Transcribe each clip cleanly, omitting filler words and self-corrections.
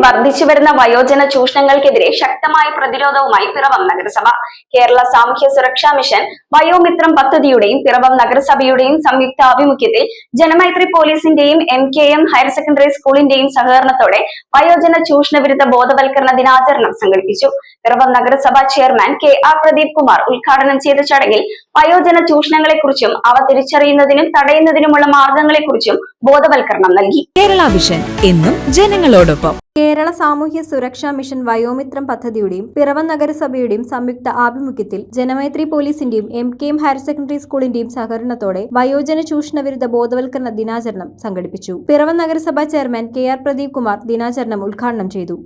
വർദ്ധിച്ചുവരുന്ന വയോജന ചൂഷണങ്ങൾക്കെതിരെ ശക്തമായ പ്രതിരോധവുമായി പിറവം നഗരസഭ. കേരള സാമൂഹ്യ സുരക്ഷാ മിഷൻ വയോമിത്രം പദ്ധതിയുടെയും പിറവം നഗരസഭയുടെയും സംയുക്ത ആഭിമുഖ്യത്തിൽ ജനമൈത്രി പോലീസിന്റെയും MKM ഹയർ സെക്കൻഡറി സ്കൂളിന്റെയും സഹകരണത്തോടെ വയോജന ചൂഷണ വിരുദ്ധ ബോധവൽക്കരണ ദിനാചരണം സംഘടിപ്പിച്ചു. പിറവം നഗരസഭ ചെയർമാൻ KR പ്രദീപ് കുമാർ ഉദ്ഘാടനം ചെയ്ത ചടങ്ങിൽ വയോജന ചൂഷണങ്ങളെക്കുറിച്ചും അവ തിരിച്ചറിയുന്നതിനും തടയുന്നതിനുമുള്ള മാർഗങ്ങളെക്കുറിച്ചും ബോധവൽക്കരണം നൽകി. കേരള വിഷൻ എന്നും ജനങ്ങളോടൊപ്പം. കേരള സാമൂഹ്യ സുരക്ഷാ മിഷൻ വയോമിത്രം പദ്ധതിയുടെയും പിറവം നഗരസഭയുടെയും സംയുക്ത ആഭിമുഖ്യത്തിൽ ജനമൈത്രി പോലീസിന്റെയും MKM ഹയർ സെക്കൻഡറി സ്കൂളിന്റെയും സഹകരണത്തോടെ വയോജന ചൂഷണ വിരുദ്ധ ബോധവൽക്കരണ ദിനാചരണം സംഘടിപ്പിച്ചു. പിറവം നഗരസഭ ചെയർമാൻ KR പ്രദീപ് കുമാർ ദിനാചരണം ഉദ്ഘാടനം ചെയ്തു.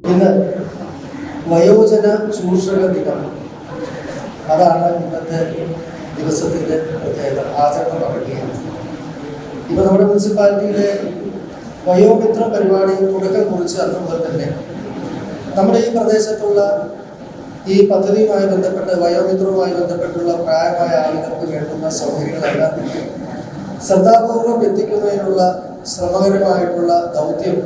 വയോജന ചൂഷണ ദിനം, അതാണ് ഇന്നത്തെ ദിവസത്തിന്റെ പ്രത്യേകത. ആചരണം നടക്കുകയാണ്. ഇപ്പൊ നമ്മുടെ മുനിസിപ്പാലിറ്റിയിലെ വയോമിത്ര പരിപാടി തുടക്കം കുറിച്ച് അതുപോലെ തന്നെ നമ്മുടെ ഈ പ്രദേശത്തുള്ള ഈ പദ്ധതിയുമായി ബന്ധപ്പെട്ട് വയോമിത്രവുമായി ബന്ധപ്പെട്ടുള്ള പ്രായമായ ആളുകൾക്ക് വേണ്ടുന്ന സൗകര്യങ്ങളെല്ലാം ശ്രദ്ധാപൂർവം എത്തിക്കുന്നതിനുള്ള ശ്രമകരമായിട്ടുള്ള ദൗത്യം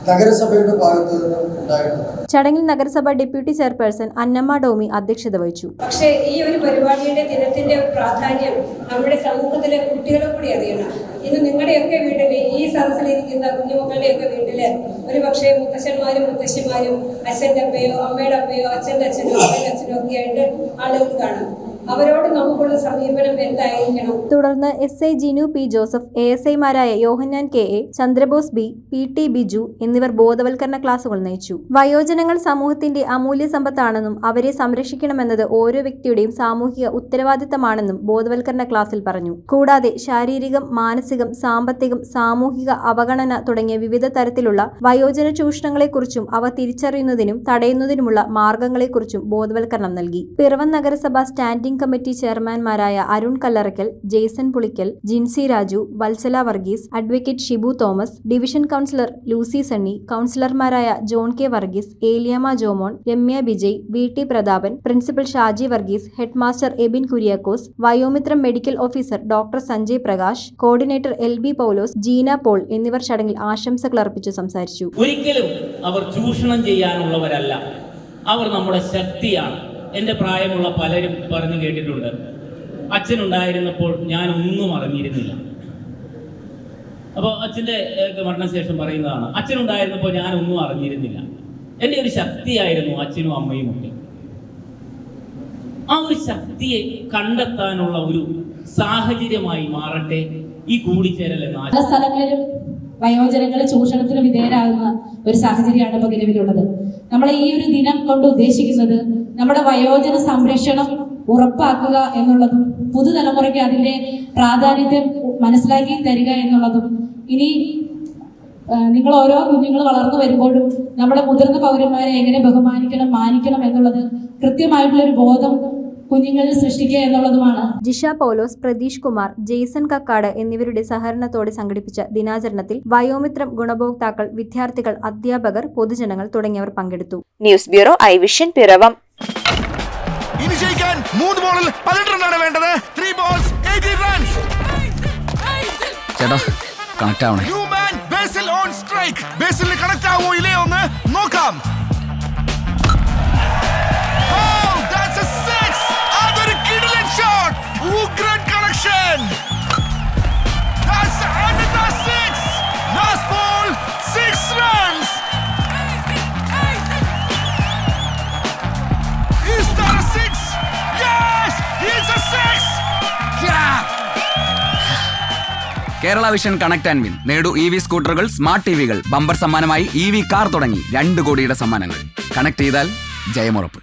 നഗരസഭയുടെ ഭാഗത്തു നിന്നും ഉണ്ടായിട്ടുണ്ട്. ചടങ്ങിൽ നഗരസഭ ഡെപ്യൂട്ടി ചെയർപേഴ്സൺ അന്നമ്മ ഡോമി അധ്യക്ഷത വഹിച്ചു. പക്ഷേ ഈ ഒരു പരിപാടിയുടെ ദിനത്തിന്റെ പ്രാധാന്യം നമ്മുടെ സമൂഹത്തിലെ കുട്ടികളെ കൂടി അറിയണം. ഇന്ന് നിങ്ങളുടെയൊക്കെ വീട്ടില്, ഈ സദസ്സിലിരിക്കുന്ന കുഞ്ഞുമക്കളുടെയൊക്കെ വീട്ടില് ഒരു പക്ഷേ മുത്തശ്ശന്മാരും മുത്തശ്ശിമാരും അച്ഛൻ്റെ അപ്പയോ അമ്മയുടെ അപ്പയോ അച്ഛൻ്റെ അച്ഛനോ അമ്മയുടെ അച്ഛനോ ഒക്കെ ആയിട്ട് ആളുകൾ കാണും. അവരോട് നമുക്കുള്ള സമീപനം എന്തായിരിക്കണം? തുടർന്ന് SI Jinu P Joseph, ASI മാരായ യോഹന്നാൻ KA, Chandrabose B, PT Biju എന്നിവർ ബോധവൽക്കരണ ക്ലാസുകൾ നയിച്ചു. വയോജനങ്ങൾ സമൂഹത്തിന്റെ അമൂല്യ സമ്പത്താണെന്നും അവരെ സംരക്ഷിക്കണമെന്നത് ഓരോ വ്യക്തിയുടെയും സാമൂഹിക ഉത്തരവാദിത്തമാണെന്നും ബോധവൽക്കരണ ക്ലാസ്സിൽ പറഞ്ഞു. കൂടാതെ ശാരീരികം, മാനസികം, സാമ്പത്തികം, സാമൂഹിക അവഗണന തുടങ്ങിയ വിവിധ തരത്തിലുള്ള വയോജന ചൂഷണങ്ങളെക്കുറിച്ചും അവ തിരിച്ചറിയുന്നതിനും തടയുന്നതിനുമുള്ള മാർഗങ്ങളെക്കുറിച്ചും ബോധവൽക്കരണം നൽകി. പിറവം നഗരസഭ സ്റ്റാൻഡിംഗ് കമ്മിറ്റി ചെയർമാൻമാരായ Arun Kallarakkal, Jaison Pulickal, Jincy Raju, Valsala Varghese, advocate Shibu Thomas, division councillor Lucy Sunny, കൗൺസിലർമാരായ John K Varghese, Eliyamma Jomon, Ramya Vijay, VT Prathapan, principal Shaji Varghese, head master Ebin Kuriakose, Vayomithram medical officer doctor Sanjay Prakash, coordinator LB Paulose, Jeena Paul എന്നിവർ ചടങ്ങിൽ ആശംസകൾ അർപ്പിച്ചു സംസാരിച്ചു. ഒരിക്കലും അവർ ചൂഷണം ചെയ്യാനുള്ളവരല്ല, അവർ നമ്മുടെ ശക്തിയാണ്. എൻ്റെ പ്രായമുള്ള പലരും പറഞ്ഞു കേട്ടിട്ടുണ്ട്, അച്ഛനുണ്ടായിരുന്നപ്പോൾ ഞാൻ ഒന്നും അറിഞ്ഞിരുന്നില്ല. അപ്പോൾ അച്ഛൻ്റെ മരണശേഷം പറയുന്നതാണ്, അച്ഛനുണ്ടായിരുന്നപ്പോൾ ഞാൻ ഒന്നും അറിഞ്ഞിരുന്നില്ല, എൻ്റെ ഒരു ശക്തിയായിരുന്നു അച്ഛനും അമ്മയും ഒക്കെ. ആ ഒരു ശക്തിയെ കണ്ടെത്താനുള്ള ഒരു സാഹചര്യമായി മാറട്ടെ ഈ കൂടിച്ചേരൽ. പല സ്ഥലങ്ങളിലും വയോജനങ്ങൾ ചൂഷണത്തിന് വിധേയരാകുന്ന ഒരു സാഹചര്യമാണ് ഇപ്പോൾ നിലവിലുള്ളത്. നമ്മൾ ഈ ഒരു ദിനം കൊണ്ട് ഉദ്ദേശിക്കുന്നത് നമ്മുടെ വയോജന സംരക്ഷണം ഉറപ്പാക്കുക എന്നുള്ളതും പുതുതലമുറയ്ക്ക് അതിൻ്റെ പ്രാധാന്യം മനസ്സിലാക്കി തരിക എന്നുള്ളതും, ഇനി നിങ്ങൾ ഓരോ കുഞ്ഞുങ്ങൾ വളർന്നു വരുമ്പോഴും നമ്മുടെ മുതിർന്ന പൗരന്മാരെ എങ്ങനെ ബഹുമാനിക്കണം, മാനിക്കണം എന്നുള്ളത് കൃത്യമായിട്ടുള്ളൊരു ബോധം കുഞ്ഞുങ്ങളിൽ സൃഷ്ടിക്കുക എന്നുള്ളതുമാണ്. ജിഷ പൗലോസ്, പ്രതീഷ് കുമാർ, ജെയ്സൺ കക്കാട് എന്നിവരുടെ സഹകരണത്തോടെ സംഘടിപ്പിച്ച ദിനാചരണത്തിൽ വയോമിത്രം ഗുണഭോക്താക്കൾ, വിദ്യാർത്ഥികൾ, അധ്യാപകർ, പൊതുജനങ്ങൾ തുടങ്ങിയവർ പങ്കെടുത്തു. News bureau ഐവിഷൻ Piravom. ഇനി ജയിക്കാൻ 3 ബോളിൽ 18 റണ്ണാണ് വേണ്ടത്. 3 balls 18 runs. ചേട്ടാ കണക്ട് ആവണേ. New man Basil on strike. ബേസിലിന് കണക്ട് ആവോ ഇല്ലയോ എന്ന് നോക്കാം. Great connection. That's another 6. Last ball 6 runs. Is that a 6? Yes, it's a 6. Yeah. Kerala vision connect and win. നേടൂ EV സ്കൂട്ടറുകൾ, സ്മാർട്ട് TVകൾ, ബമ്പർ സമ്മാനമായി EV കാർ തുടങ്ങി 2 കോടിയുടെ സമ്മാനങ്ങൾ. കണക്ട് ചെയ്താൽ ജയമുറപ്പ്.